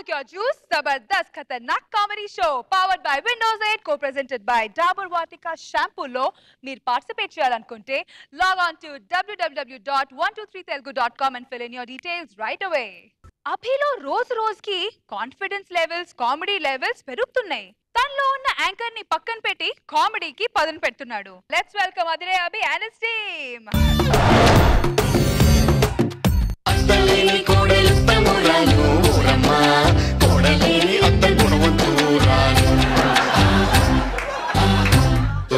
book your juice. Zabardast Khatarnak Comedy Show powered by Windows 8 co-presented by Dabur Vatika Shampoo lo meer participate cheyalanunte log on to www.123telugu.com and fill in your details right away. అభిలో రోజుకి confidence levels comedy levels పెరుగుతున్నాయి. తనలో ఉన్న anchor ని పక్కన పెట్టి కామెడీకి పదన పెడుతున్నాడు. Let's welcome Adhire Abhi and his team. అత్తలేని కోడలు తమురాలు ఊరమ్మ కోడలేని అత్త గుణవంతురాలు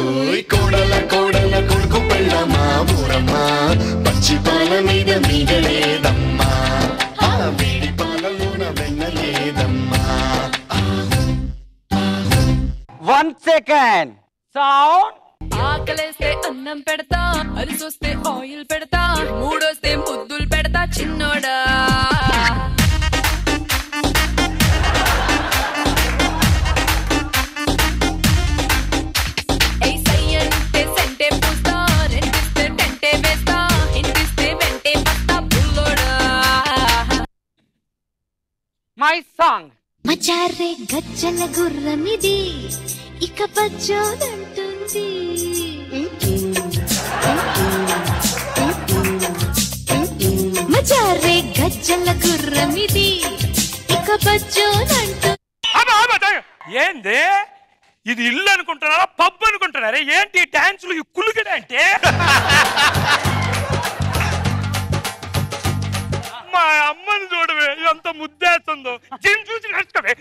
ఓయ్ కోడల కోడల కొడుకు పెళ్ళమ్మా ఊరమ్మ పచ్చి పాల మీద మీగలేదమ్మా వేడి పాలలోన వెన్నలేదమ్మా. 1 second sound. ఆకలేస్తే అన్నం పెడతా, అరిసొస్తే ఆయిల్ పెడతా, మూడొస్తే ముద్దులు పెడతా చిన్నోడా. అంటే సెంటే పూస్తా, రెంటిస్తే టెంటే వేస్తా, ఇంటిస్తే వెంటే పస్తా బుల్లోడా. My song. మచారే గజ్జల గుర్రమిది ఇక బజ్జోదంటుంది. మచారే గజ్జల గుర్రమిది ఇక బజ్జోదంటుంది. ఏంది ఇది? ఇల్లు అనుకుంటున్నారా పబ్ అనుకుంటున్నారా? ఏంటి డాన్సులు ఈ కులుగడ అంటే? మా అమ్మని చూడవే ఎంత ముద్దేస్తుందో. జిమ్ చూసి నేర్చుకోవే.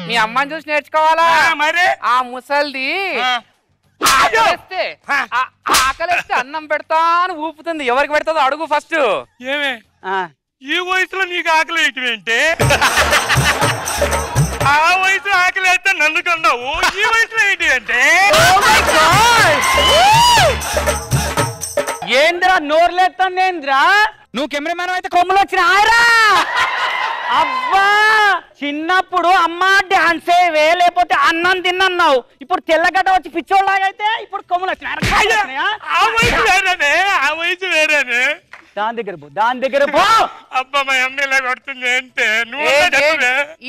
మీ అమ్మని చూసి నేర్చుకోవాలా? మరి ఆ ముసల్ది ఆకలిస్తే అన్నం పెడతా అని ఊపుతుంది. ఎవరికి పెడతాదో అడుగు ఫస్ట్. ఏమే ఈ వయసులో నీకు ఆకలి ఏంటి? ఆ వయసు ఆకలి అయితే నన్ను కన్నావు, ఈ వయసులో ఏంటి అంటే? ఏంద్రా నోర్లేస్తుంది? ఏంద్రా నువ్వు కెమెరామెన్ అయితే కొమ్ములు వచ్చిన ఆయరా? అబ్బా చిన్నప్పుడు అమ్మ డాన్స్ ఏవే లేకపోతే అన్నం తిన్నావు. ఇప్పుడు తెల్లగడ్డ వచ్చి పిచ్చోళ్ళలాగైతే ఇప్పుడు కొమ్ములు వచ్చినాయి. ఆ వయసు వేరేనే, ఆ వయసు వేరేనే. దాని దగ్గర పో. అబ్బా మా అమ్మ ఇలా కొడుతుంది అంటే నువ్వు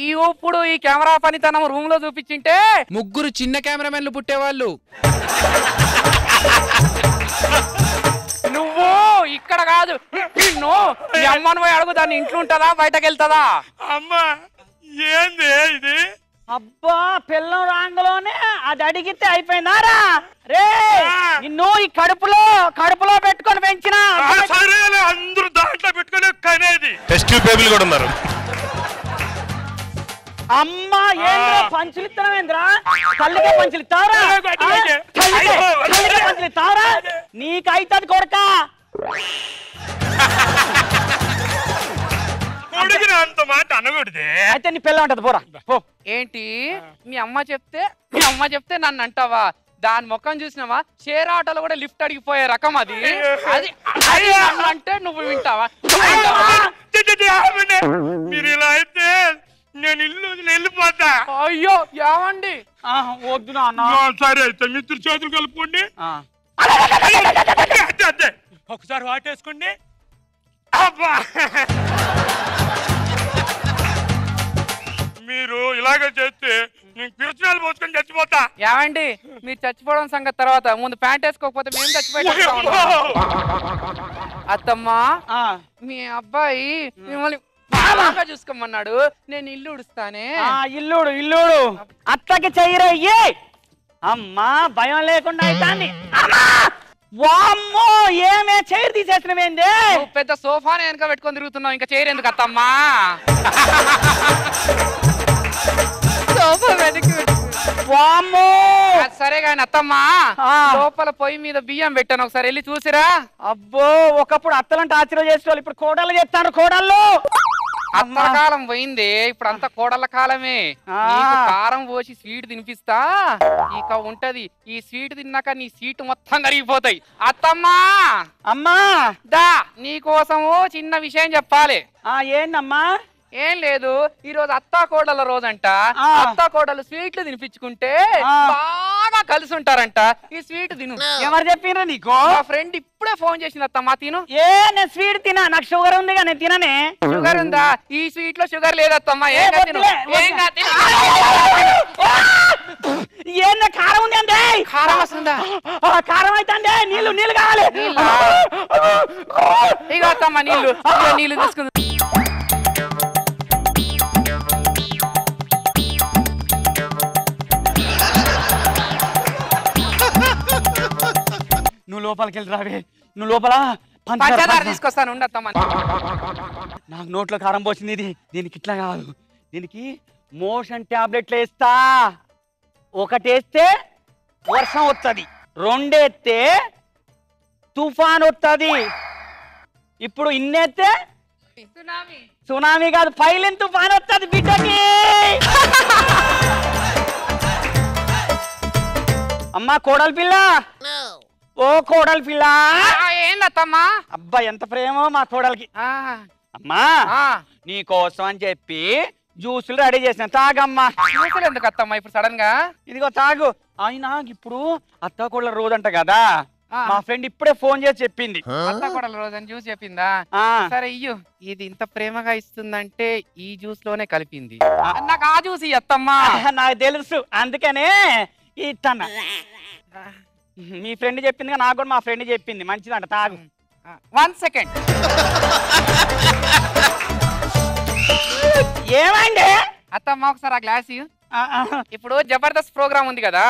ఈ ఇప్పుడు ఈ కెమెరా పనితనం రూమ్ లో చూపించింటే ముగ్గురు చిన్న కెమెరామెన్లు పుట్టేవాళ్ళు. నువ్వు ఇక్కడ కాదు, నిన్ను ఈ అమ్మను పోయి అడుగు. దాన్ని ఇంట్లో ఉంటుందా బయటకు వెళ్తుందా? అమ్మా ఏంది ఇది? అబ్బా పిల్లం రాంగలోనే అది అడిగితే అయిపోయిందారా? రే నిన్ను ఈ కడుపులో పెట్టుకొని పెంచిన సరేలే, అందరూ దాంట్లో పెట్టుకుని కనేది. టెస్ట్ ట్యూబ్ బేబీలు కూడా ఉన్నారు. అమ్మా ఏంద్రా పంచులు ఇస్తావేంద్రా? తల్లికే పంచులు ఇస్తావరా? పంచులు ఇస్తావరా? నీకైతుంది కొడక. కొడుకుని అంత మాట అనకూడదే. అయితే నీ పిల్ల ఉంటది పోరా పో. ఏంటి మీ అమ్మ చెప్తే నన్ను అంటావా? దాని ముఖం చూసినావా? షేర్ ఆటోలో కూడా లిఫ్ట్ అడిగిపోయే రకం అది. అది అంటే నువ్వు వింటావా? మీరు ఇలా అయితే నేను ఇల్లు వెళ్ళిపోతా. అయ్యో ఏమండి? వద్దు నాన్న. సరే అయితే మిత్రులు చేతులు కలుపుకోండి. అదే ఒకసారి వాటేసుకోండి. అబ్బా మీరు ఇలాగే చేస్తే నేను కిరచనాలు పోసుకొని చచ్చిపోతా. ఏమండి మీరు చచ్చిపోవడం సంగతి తర్వాత, ముందు ప్యాంట్ వేసుకోకపోతే మేము చచ్చిపోయాం. అత్తమ్మా మీ అబ్బాయి మిమ్మల్ని బాగా చూసుకోమన్నాడు. నేను ఇల్లు ఉడుస్తానే. ఇల్లుడు అత్తకి చెయ్యరయ్యే. అమ్మా భయం లేకుండా అవుతాంది. వామ్మో ఏమే చైర్ తీసేసినవేందే? పెద్ద సోఫానే వెనక పెట్టుకొని తిరుగుతున్నావు, ఇంకా చైర్ ఎందుకు అత్తమ్మా? వామ్మో సరే కానీ అత్తమ్మా లోపల పొయ్యి మీద బియ్యం పెట్టాను, ఒకసారి వెళ్ళి చూసిరా. అబ్బో ఒకప్పుడు అత్తలంటే ఆశ్చర్యం చేసేవాళ్ళు, ఇప్పుడు కోడళ్ళు చేస్తాడు. కోడళ్ళు అత్తల కాలం పోయింది, ఇప్పుడు అంతా కోడళ్ళ కాలమే. కారం పోసి స్వీట్ తినిపిస్తా, ఇక ఉంటది. ఈ స్వీట్ తిన్నాక నీ సీటు మొత్తం కరిగిపోతాయి. అత్తమ్మా అమ్మా దా నీ కోసము చిన్న విషయం చెప్పాలి. ఏందమ్మా? ఏం లేదు ఈ రోజు అత్తా కోడల రోజంట. అత్తా కోడలు స్వీట్లు తినిపించుకుంటే బాగా కలిసి ఉంటారంట. ఈ స్వీట్ తిను. ఎవరు చెప్పిండ్రా నీకు? మా ఫ్రెండ్ ఇప్పుడే ఫోన్ చేసింది అత్తమ్మా. తిను. నేను స్వీట్ తినా, నాకు షుగర్ ఉంది కానీ నేను తిననే. షుగర్ ఉందా? ఈ స్వీట్ లో షుగర్ లేదత్తమ్మా. ఏం తిను. ఏం కారం ఉంది అంటే? కారం వస్తుందా? కారం అయితే నీళ్లు నీళ్లు కావాలి. ఇక అత్తమ్మా నీళ్లు నీళ్లు తీసుకుంది. నువ్వు లోపలికి వెళ్ళి రావే. నువ్వు లోపల పంచదార తీసుకొస్తాను ఉండత్తమ్మా. నాకు నోట్లో కారం పోసింది. ఇది దీనికి ఇట్లా కాదు, దీనికి మోషన్ టాబ్లెట్లు వేస్తా. ఒకటేస్తే వర్షం వస్తుంది, రెండేస్తే తుఫాన్ వస్తుంది. ఇప్పుడు ఇన్నేస్తే సునామీ కాదు, ఫైలిన్ తుఫాన్ వస్తుంది బిడ్డకి. అమ్మా కోడలి పిల్ల, ఓ కోడలి పిల్ల. ఏందత్తమ్మా? అబ్బా ఎంత ప్రేమో మా కోడలికి. అమ్మా నీ కోసం అని చెప్పి జ్యూసులు రెడీ చేసిన, తాగమ్మా. జ్యూసులు ఎందుకు అత్తమ్మా ఇప్పుడు సడన్ గా? ఇదిగో తాగు. అయినా ఇప్పుడు అత్త కోడల రోజంట కదా, మా ఫ్రెండ్ ఇప్పుడే ఫోన్ చేసి చెప్పింది. అత్త కోడల రోజు అని జ్యూస్ చెప్పిందా? సరే ఇయ్యు. ఇది ఇంత ప్రేమగా ఇస్తుందంటే ఈ జ్యూస్ లోనే కలిపింది. నాకు ఆ జ్యూస్ అత్తమ్మా. నాకు తెలుసు, అందుకనే ఇస్తాను. మీ ఫ్రెండ్ చెప్పింది, నాకు కూడా మా ఫ్రెండ్ చెప్పింది మంచిదంట, తాగు. 1 సెకండ్. ఏమైంది అత్తమ్మ? ఒకసారి ఆ గ్లాస్ ఇప్పుడు జబర్దస్త్ ప్రోగ్రామ్ ఉంది కదా,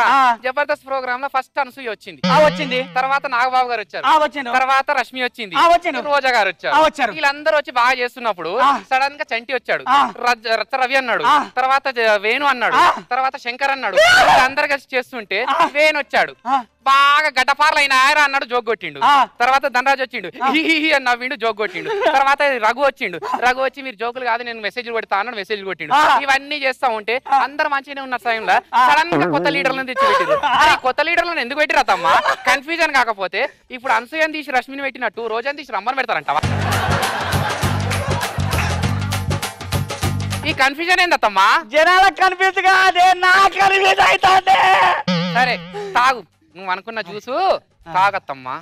జబర్దస్త్ ప్రోగ్రామ్ లో ఫస్ట్ అనసూయ వచ్చింది. వచ్చింది. తర్వాత నాగబాబు గారు వచ్చారు. తర్వాత రష్మి వచ్చింది. రోజా గారు వచ్చారు. వీళ్ళందరూ వచ్చి బాగా చేస్తున్నప్పుడు సడన్ గా చంటి వచ్చాడు, రచ్చ రవి అన్నాడు, తర్వాత వేణు అన్నాడు, తర్వాత శంకర్ అన్నాడు. అందరు కలిసి చేస్తుంటే వేణు వచ్చాడు, బాగా గడ్డపార్లైన ఆయన అన్నాడు, జోక్ కొట్టిండు. తర్వాత ధనరాజు వచ్చిండు, హీ అన్న వీడు జోక్ కొట్టిండు. తర్వాత రఘు వచ్చిండు, రఘు వచ్చి మీరు జోకులు కాదు నేను మెసేజ్ కొడతా అన్నాడు, మెసేజ్ కొట్టిండు. ఇవన్నీ చేస్తా ఉంటే అందరు మంచిగానే ఉన్న సమయంలో సడన్ గా కొత్త లీడర్లను తెచ్చిపెట్టారు. కొత్త లీడర్లను ఎందుకు పెట్టిరు అత్తమ్మా? కన్ఫ్యూజన్ కాకపోతే ఇప్పుడు అనసూయని తీసి రష్మిని పెట్టినట్టు రోజని తీసి రమ్మని పెడతారంటవా? ఈ కన్ఫ్యూజన్ ఏందత్తమ్మా? జనాలకు కన్ఫ్యూజ్ కాదే, నాకు కన్ఫ్యూజ్ అవుతుంది. సరే తాగు, నువ్వు అనుకున్న జ్యూసు తాగత్తమ్మా.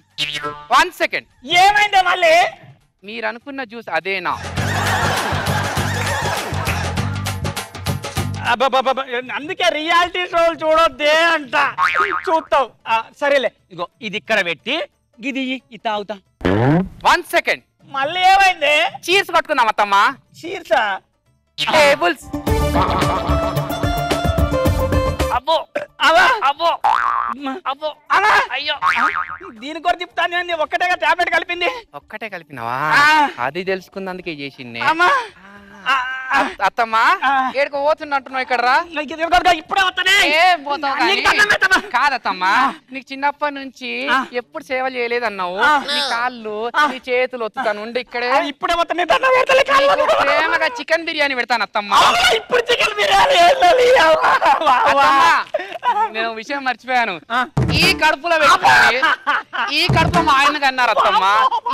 1 సెకండ్. ఏమైంది మళ్ళీ? మీరు అనుకున్న జ్యూస్ అదేనా? అందుకే రియాలిటీ షోలు చూడొద్దే అంట. చూస్తావు సరేలే. ఇగో ఇది ఇక్కడ పెట్టి ఇది ఇది తాగుతా. 1 సెకండ్. మళ్ళీ ఏమైంది? చీర్స్ కొట్టుకుందాం అత్తమ్మా. చీర్సా? టేబుల్స్. అబ్బో అబ్బో అబ్బో అయ్యో. దీని కొర తిప్పుతాను, ఒక్కటేగా టాబ్లెట్ కలిపింది. ఒక్కటే కలిపినావా? అది తెలుసుకున్నందుకే చేసింది. అత్తమ్మా ఏడుకో పోతున్నట్టున్నావు ఇక్కడ రా. ఇప్పుడే ఏం పోతావు కాదత్తమ్మా, నీకు చిన్నప్పటి నుంచి ఎప్పుడు సేవ చేయలేదన్నావు. నీ కాళ్ళు నీ చేతులు ఒత్తుతాను ఉండి ఇక్కడే. ఇప్పుడే ప్రేమగా చికెన్ బిర్యానీ పెడతాను అత్తమ్మా. ఇప్పుడు చికెన్ బిర్యానీ నేను విషయం మర్చిపోయాను. ఈ కడుపులో పెట్టుకొని ఈ కడుపు మా ఆయనకు అన్నారు అత్తమ్మా.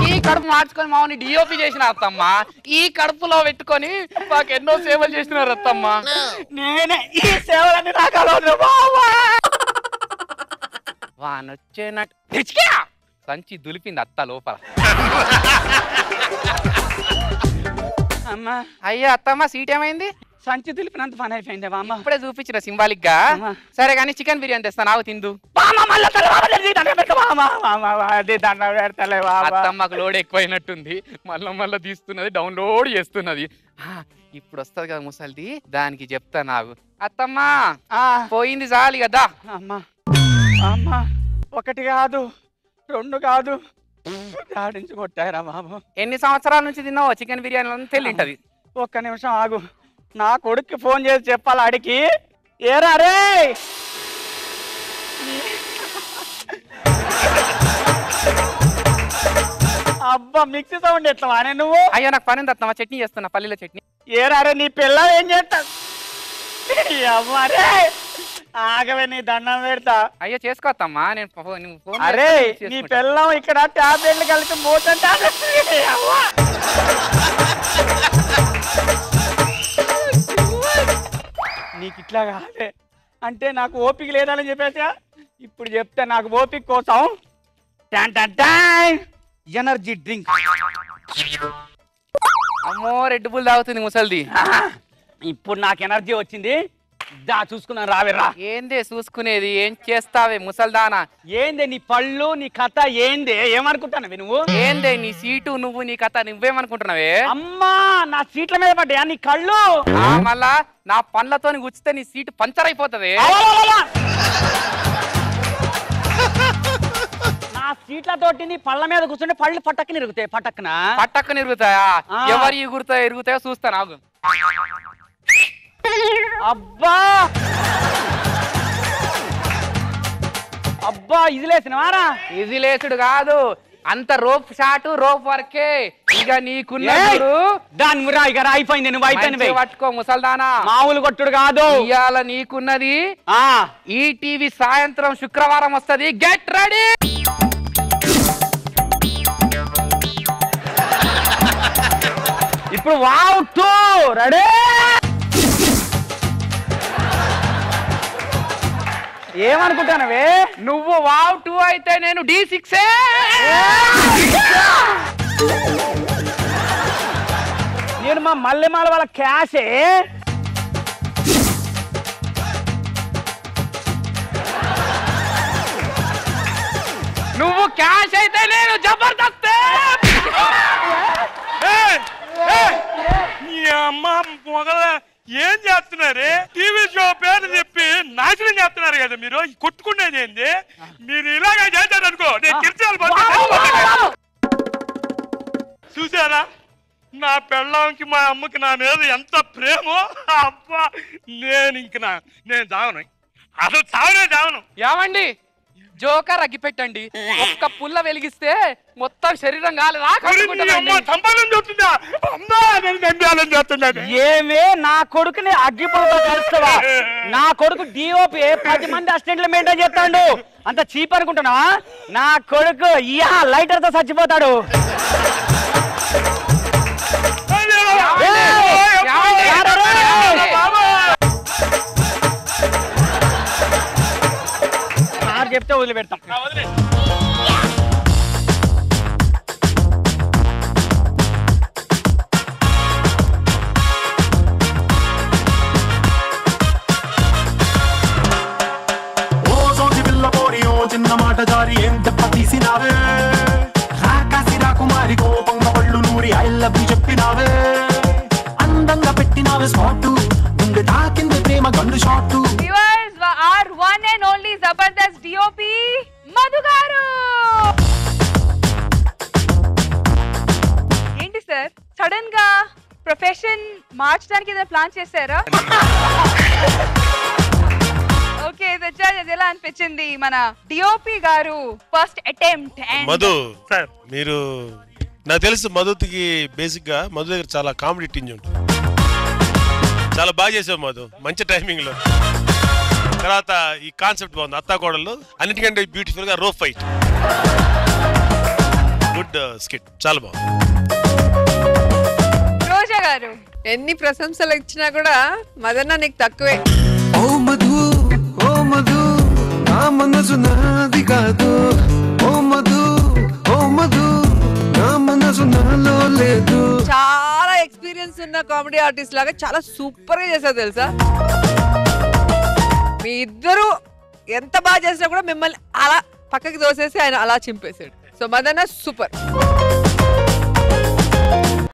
ఈ కడుపు మార్చుకొని మామని డిఓపి చేసిన అత్తమ్మా. ఈ కడుపులో పెట్టుకొని మాకు ఎన్నో సేవలు చేసినారు అత్తమ్మా. నేనే ఈ సేవలన్నీ నాకు వానొచ్చేనట్టు సంచి దులిపింది అత్త లోపల. అమ్మా అయ్యా అత్తమ్మ సీట్ ఏమైంది? సంచి దులిపినంత పని అయిపోయింది అమ్మ. ఇప్పుడే చూపించిన సింబాలిక్ గా. సరే కానీ చికెన్ బిర్యానీ తెస్తా, నాకు తిందు. అత్తమ్మకు లోడ్ ఎక్కువైనట్టుంది, మళ్ళా తీస్తున్నది, డౌన్లోడ్ చేస్తున్నది. ఇప్పుడు వస్తుంది కదా ముసలిది, దానికి చెప్తా నాకు. అత్తమ్మా పోయింది చాలు కదా. అమ్మా అమ్మా ఒకటి కాదు రెండు కాదు ఆడించి కొట్టారా బాబు. ఎన్ని సంవత్సరాల నుంచి తిన్నావో చికెన్ బిర్యానీ తెలియంటది. ఒక్క నిమిషం ఆగు, నా కొడుక్కి ఫోన్ చేసి చెప్పాలి అడిగి. ఏరా రే అబ్బా మిక్సీ సౌండ్ ఎట్లా వానే నువ్వు? అయ్యో నాకు పని ఉంది అత్తమ్మా, చట్నీ చేస్తున్నా, పల్లీల చట్నీ. ఏరా రే నీ పిల్ల ఏం చేస్తా? అమ్మారే ఆగవే నీ దండం పెడతా. అయ్యో చేసుకోవద్దమ్మా, నేను అరే నీ పిల్లం ఇక్కడ టాబ్లెట్లు కలిపి మోసం టాబ్లెట్ ఇట్లా కాదే అంటే నాకు ఓపిక లేదని చెప్పేసా. ఇప్పుడు చెప్తే నాకు ఓపిక కోసం ఎనర్జీ డ్రింక్. అమ్మో రెడ్ బుల్ తాగుతుంది ముసల్ది. ఇప్పుడు నాకు ఎనర్జీ వచ్చింది. దా చూసుకున్నాను రావేరా. ఏందే చూసుకునేది? ఏం చేస్తావే ముసల్దానా? ఏందే నీ పళ్ళు నీ కథ ఏందే? ఏమనుకుంటానవే నువ్వు? ఏందే నీ సీటు నువ్వు నీ కథ నువ్వేమనుకుంటున్నావే? అమ్మా నా సీట్ల మీద పడ్డాయా నీ కళ్ళు? మళ్ళా నా పండ్లతో గుచ్చితే నీ సీటు పంచర్ అయిపోతుంది. నా సీట్లతోటి నీ పళ్ళ మీద కూర్చుంటే పళ్ళు పట్టక్కన ఇరుగుతాయి. పట్టక్కన ఇరుగుతాయా? ఎవరు ఇరుగుతాయో చూస్తా నాకు. అబ్బా అబ్బా ఇది లేసినవారా? ఇది లేచుడు కాదు, అంత రోప్ షాట్ రోప్ వర్కే. ఇక నీకున్న దాని మురా ఇక అయిపోయింది. నువ్వు అయిపోయింది పట్టుకో ముసల్దానా. మామూలు కొట్టుడు కాదు. ఇవాళ నీకున్నది ఈటీవీ సాయంత్రం శుక్రవారం వస్తది. Get ready. ఇప్పుడు వావ్ 2 రెడీ. ఏమనుకుంటానవే నువ్వు వావ్ 2 అయితే నేను D6. నేను మా మల్లెమాల వాళ్ళ క్యాషే. నువ్వు క్యాష్ అయితే నేను జబర్దస్త్. నీ అమ్మ మొగల ఏం చేస్తున్నారే? టీవీ షో పేరు చెప్పి నాశనం చేస్తున్నారు కదా మీరు. కొట్టుకునేది ఏంది? మీరు ఇలాగే చేశారు అనుకో నేను కిర్చాలి. చూసారా నా పెళ్ళాంకి మా అమ్మకి నా మీద ఎంత ప్రేమో. అబ్బా నేను చావను, అసలు చావను. ఏమండి జోకర్ అగ్గిపెట్టండి. ఒక్క పుల్ల వెలిగిస్తే మొత్తం శరీరం ఏమే నా కొడుకుని అగ్గిపుల్లతో కలుస్తావా? నా కొడుకు DOP 10 మంది అసిస్టెంట్లు మెయింటైన్ చేస్తాడు. అంత చీప్ అనుకుంటున్నావా? నా కొడుకు లైటర్ తో చచ్చిపోతాడు. చెప్తే వదిలిపెడతాం. చిన్న మాట జారి ఏం దెబ్బ తీసినావే? రాకాసి రాకుమారి కోపంగా పళ్ళు నూరి ఐ లవ్ యు చెప్పినావే. అందంగా పెట్టినావే స్పాట్, గుండె తాకింది ప్రేమ gun shot. Viewers are one and only Jabardasth DOP Madhu garu. ఏంటి సార్ సడన్ గా ప్రొఫెషన్ మార్చడానికి ఏదైనా ప్లాన్ చేశారా? ఓకే అది ఎలా అనిపించింది మన DOP గారు ఫస్ట్ అటెంప్ట్? మధు సార్ మీరు నాకు తెలుసు మధుకి బేసిక్ గా మధు దగ్గర చాలా కామెడీ టింజ్ ఉంటుంది. చాలా బాగా చేసావు మధు, మంచి టైమింగ్ లో. తర్వాత ఈ కాన్సెప్ట్ బాగుంది, అత్తా కోడళ్ళు అన్నిటికంటే బ్యూటిఫుల్ గా రోప్ ఫైట్. గుడ్ స్కిట్, చాలా బాగుంది. రోజా గారు ఎన్ని ప్రశంసలు ఇచ్చినా కూడా మదన్న నీకు తక్కువే. ఓ మధు ఓ మధు నా మనసు నాది కాదు. ఓ మధు ఓ మధు నా మనసు నాలో లేదు. చాలా ఎక్స్పీరియన్స్ ఉన్న కామెడీ ఆర్టిస్ట్ లాగా చాలా సూపర్ గా చేశారు తెలుసా. మీ ఇద్దరు ఎంత బాగా చేసినా కూడా మిమ్మల్ని అలా పక్కకి దోసేసి ఆయన అలా చింపేశాడు. So Madanna super.